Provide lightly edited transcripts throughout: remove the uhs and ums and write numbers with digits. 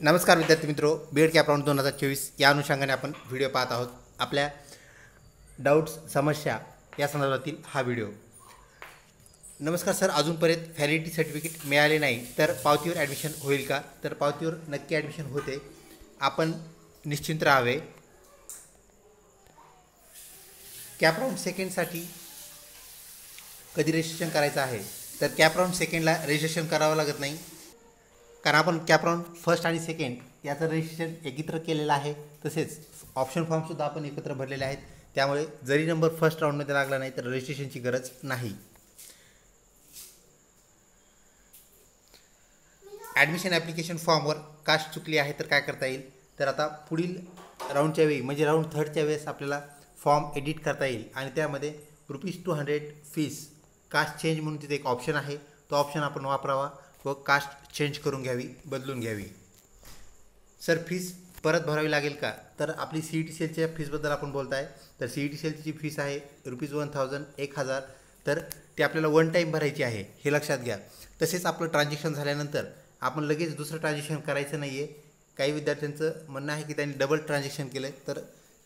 नमस्कार विद्यार्थी मित्रों, बीएड कॅप राऊंड 2024 या अनुषंगाने आपण व्हिडिओ पाहत आहोत. आपल्या डाऊट्स समस्या या संदर्भातील हा व्हिडिओ. नमस्कार सर, अजूनपर्यंत व्हॅलिडिटी सर्टिफिकेट मिळाले नाही तर पावतीवर ॲडमिशन होईल का? तर पावतीवर नक्की ॲडमिशन होते, आपण निश्चिंत राहावे. कॅप राऊंड सेकंडसाठी कधी रजिस्ट्रेशन करायचं आहे? तर कॅप राऊंड सेकंडला रजिस्ट्रेशन करावं लागत नाही, कारण आपण कॅप राऊंड फर्स्ट आणि सेकंड याचं रजिस्ट्रेशन एकत्र केलेलं आहे. तसेच ऑप्शन फॉर्मसुद्धा आपण एकत्र भरलेले आहेत. त्यामुळे जरी नंबर फर्स्ट राऊंडमध्ये लागला नाही तर रजिस्ट्रेशनची गरज नाही. ॲडमिशन ॲप्लिकेशन फॉर्मवर कास्ट चुकली आहे तर काय करता येईल? तर आता पुढील राऊंडच्या वेळी म्हणजे राऊंड थर्डच्या वेळेस आपल्याला फॉर्म एडिट करता येईल आणि त्यामध्ये ₹200 फीस कास्ट चेंज म्हणून तिथे एक ऑप्शन आहे, तो ऑप्शन आपण वापरावा व कास्ट चेंज करून घ्यावी, बदलून घ्यावी. सर फीस परत भरावी लागेल का? तर आपली CET सेलच्या फीसबद्दल आपण बोलत आहे. तर CET सेलची फीस आहे ₹1000 तर ती आपल्याला वन टाईम भरायची आहे, हे लक्षात घ्या. तसेच आपलं ट्रान्झॅक्शन झाल्यानंतर आपण लगेच दुसरं ट्रान्झॅक्शन करायचं नाही आहे. काही विद्यार्थ्यांचं म्हणणं आहे की त्यांनी डबल ट्रान्झॅक्शन केलं, तर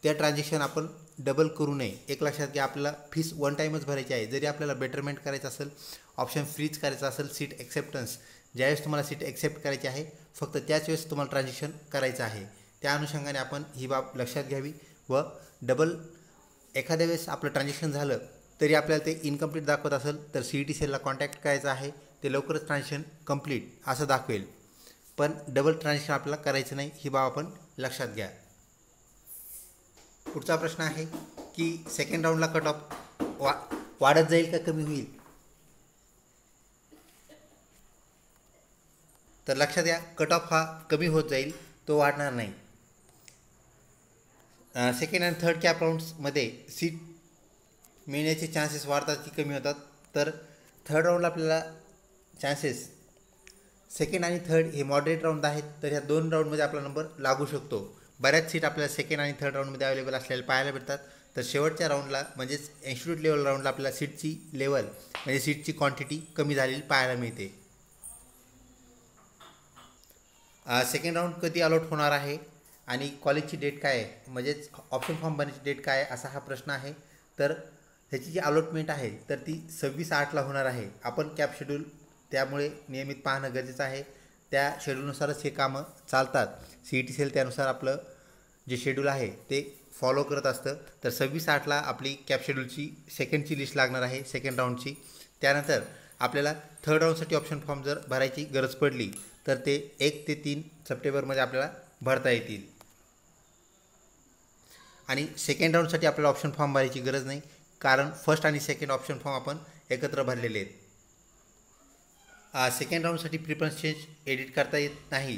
त्या ट्रान्झॅक्शन आपण डबल करू नये. एक लक्षात घ्या, आपल्याला फीस वन टाईमच भरायची आहे. जरी आपल्याला बेटरमेंट करायचं असेल, ऑप्शन फ्रीज करायचं असेल, सीट ॲक्सेप्टन्स, ज्यावेळेस तुम्हाला सीट ॲक्सेप्ट करायची आहे फक्त त्याच वेळेस तुम्हाला ट्रान्झॅक्शन करायचं आहे. त्या अनुषंगाने आपण ही बाब लक्षात घ्यावी व डबल एखाद्या वेळेस आपलं ट्रान्झॅक्शन झालं तरी आपल्याला ते इनकम्प्लीट दाखवत असेल तर CET सेलला कॉन्टॅक्ट करायचं आहे. ते लवकरच ट्रान्झॅक्शन कंप्लीट असं दाखवेल, पण डबल ट्रान्झॅक्शन आपल्याला करायचं नाही, ही बाब आपण लक्षात घ्या. पुढचा प्रश्न आहे की सेकंड राऊंडला कट ऑफ वाढत जाईल का कमी होईल? तर लक्षात घ्या, कट ऑफ हा कमी होत जाईल, तो वाढणार नाही. सेकंड आणि थर्ड कॅप राऊंड्समध्ये सीट मिळण्याचे चान्सेस वाढतात की कमी होतात? तर थर्ड राऊंडला आपल्याला चान्सेस, सेकंड आणि थर्ड हे मॉडरेट राऊंड आहेत, तर ह्या दोन राऊंडमध्ये आपला नंबर लागू शकतो. बऱ्याच सीट आपल्याला सेकंड आणि थर्ड राऊंडमध्ये अवेलेबल असलेल्या पाहायला भेटतात. तर शेवटच्या राऊंडला म्हणजेच इन्स्टिट्यूट लेवल राऊंडला आपल्याला सीटची लेवल म्हणजे सीटची क्वांटिटी कमी झालेली पाहायला मिळते. सेकंड राऊंड कधी अलॉट होणार आहे आणि कॉलेजची डेट काय आहे, म्हणजेच ऑप्शन फॉर्म भरण्याची डेट काय आहे, असा हा प्रश्न आहे. तर ह्याची जी अलॉटमेंट आहे तर ती 26/8ला होणार आहे. आपण कॅप शेड्यूल त्यामुळे नियमित पाहणं गरजेचं आहे. त्या शेड्यूलनुसारच हे कामं चालतात. CET सेल त्यानुसार आपलं जे शेड्यूल आहे ते फॉलो करत असतं. तर 26/8ला आपली कॅप शेड्यूलची सेकंडची लिस्ट लागणार आहे, सेकंड राऊंडची. त्यानंतर आपल्याला थर्ड राऊंडसाठी ऑप्शन फॉर्म जर भरायची गरज पडली तर ते 1 ते 3 सप्टेंबरमध्ये आपल्याला भरता येतील. आणि सेकंड राऊंडसाठी आपल्याला ऑप्शन फॉर्म भरायची गरज नाही, कारण फर्स्ट आणि सेकंड ऑप्शन फॉर्म आपण एकत्र भरलेले आहेत. सेकंड राऊंडसाठी प्रिफरन्स चेंज एडिट करता येत नाही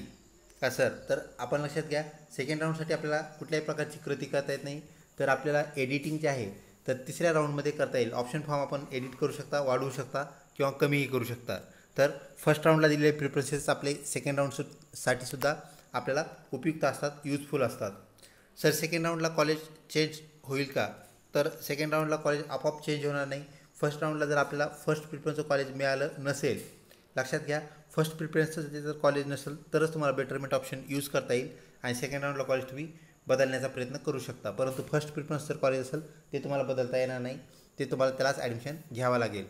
का सर? तर आपण लक्षात घ्या, सेकंड राऊंडसाठी आपल्याला कुठल्याही प्रकारची कृती करता येत नाही. तर आपल्याला एडिटिंग जे आहे तर तिसऱ्या राऊंडमध्ये करता येईल. ऑप्शन फॉर्म आपण एडिट करू शकता, वाढवू शकता किंवा कमीही करू शकता. तर फर्स्ट राऊंडला दिलेले प्रिफरन्सेस आपले सेकंड राऊंडसाठी सुद्धा आपल्याला उपयुक्त असतात, युजफुल असतात. सर सेकंड राऊंडला कॉलेज चेंज होईल का? तर सेकंड राऊंडला कॉलेज आपोआप चेंज होणार नाही. फर्स्ट राऊंडला जर आपल्याला फर्स्ट प्रिफरन्सचं कॉलेज मिळालं नसेल, लक्षात घ्या, फर्स्ट प्रिफरन्सचं जर कॉलेज नसेल तरच तुम्हाला बेटरमेंट ऑप्शन यूज करता येईल आणि सेकंड राऊंडला कॉलेज तुम्ही बदलण्याचा प्रयत्न करू शकता. परंतु फर्स्ट प्रिफरन्स जर कॉलेज असेल ते तुम्हाला बदलता येणार नाही, ते तुम्हाला त्यालाच ॲडमिशन घ्यावं लागेल.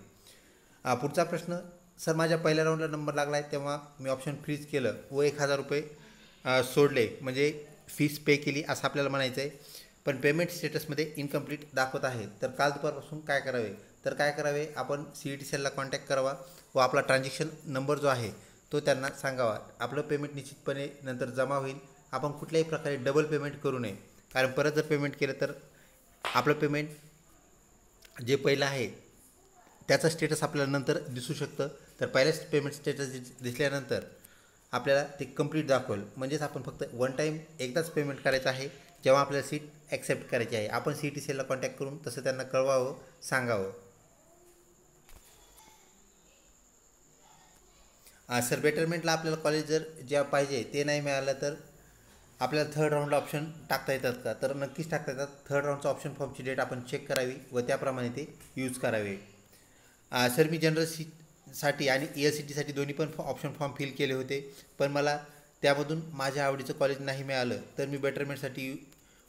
पुढचा प्रश्न, सर माझ्या पहिल्या राऊंडला नंबर लागला आहे तेव्हा मी ऑप्शन फ्रीज केलं व ₹1000 सोडले, म्हणजे फीस पे केली असं आपल्याला म्हणायचं आहे, पण पेमेंट स्टेटसमध्ये इनकम्प्लीट दाखवत आहे. तर काल दुपारपासून काय करावे? तर काय करावे, आपण CET सेलला कॉन्टॅक्ट करावा व आपला ट्रान्झॅक्शन नंबर जो आहे तो त्यांना सांगावा. आपलं पेमेंट निश्चितपणे नंतर जमा होईल. आपण कुठल्याही प्रकारे डबल पेमेंट करू नये, कारण परत जर पेमेंट केलं तर आपलं पेमेंट जे पहिलं आहे त्याचं स्टेटस आपल्याला नंतर दिसू शकतं. तर पहिल्याच पेमेंट स्टेटस दिसल्यानंतर आपल्याला ते कंप्लीट दाखवेल, म्हणजेच आपण फक्त वन टाईम एकदाच पेमेंट करायचं आहे जेव्हा आपल्याला सीट ॲक्सेप्ट करायची आहे. आपण CET सेलला कॉन्टॅक्ट करून तसं त्यांना कळवावं, सांगावं. सर बेटरमेंटला आपल्याला कॉलेज जर ज्या पाहिजे ते नाही मिळालं तर आपल्याला थर्ड राऊंडला ऑप्शन टाकता येतात का? तर नक्कीच टाकता येतात. थर्ड राऊंडचा ऑप्शन फॉर्मची डेट आपण चेक करावी व त्याप्रमाणे ते यूज करावे. सर मी जनरल साठी आणि ESCTसाठी दोन्ही पण ऑप्शन फॉर्म फिल केले होते, पण मला त्यामधून माझ्या आवडीचं कॉलेज नाही मिळालं तर मी बेटरमेंटसाठी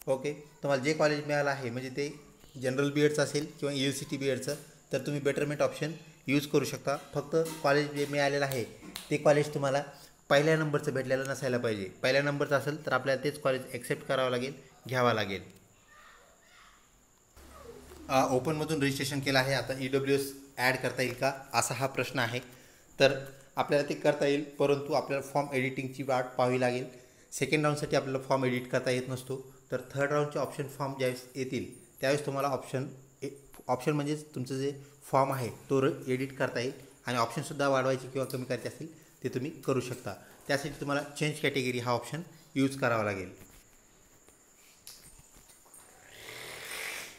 ओके तुम्हाला जे कॉलेज मिळालं आहे म्हणजे ते जनरल बी एडचं असेल किंवा UCT बी एडचं तर तुम्ही बेटरमेंट ऑप्शन यूज करू शकता. फक्त कॉलेज जे मिळालेलं आहे ते कॉलेज तुम्हाला पहिल्या नंबरचं भेटलेलं नसायला पाहिजे. पहिल्या नंबरचं असेल तर आपल्याला तेच कॉलेज ॲक्सेप्ट करावं लागेल, घ्यावं लागेल. ओपनमधून रजिस्ट्रेशन केलं आहे. आता EWS ॲड करता येईल का असा हा प्रश्न आहे. तर आपल्याला ते करता येईल, परंतु आपल्याला फॉर्म एडिटिंगची वाट पाहावी लागेल. सेकंड राऊंडसाठी आपल्याला फॉर्म एडिट करता येत नसतो. तर थर्ड राऊंडचे ऑप्शन फॉर्म ज्यावेळेस येतील त्यावेळेस तुम्हाला ऑप्शन म्हणजेच तुमचं जे फॉर्म आहे तो एडिट करता येईल आणि ऑप्शनसुद्धा वाढवायचे किंवा कमी करायचे असतील ते तुम्ही करू शकता. त्यासाठी तुम्हाला चेंज कॅटेगरी हा ऑप्शन यूज करावा लागेल.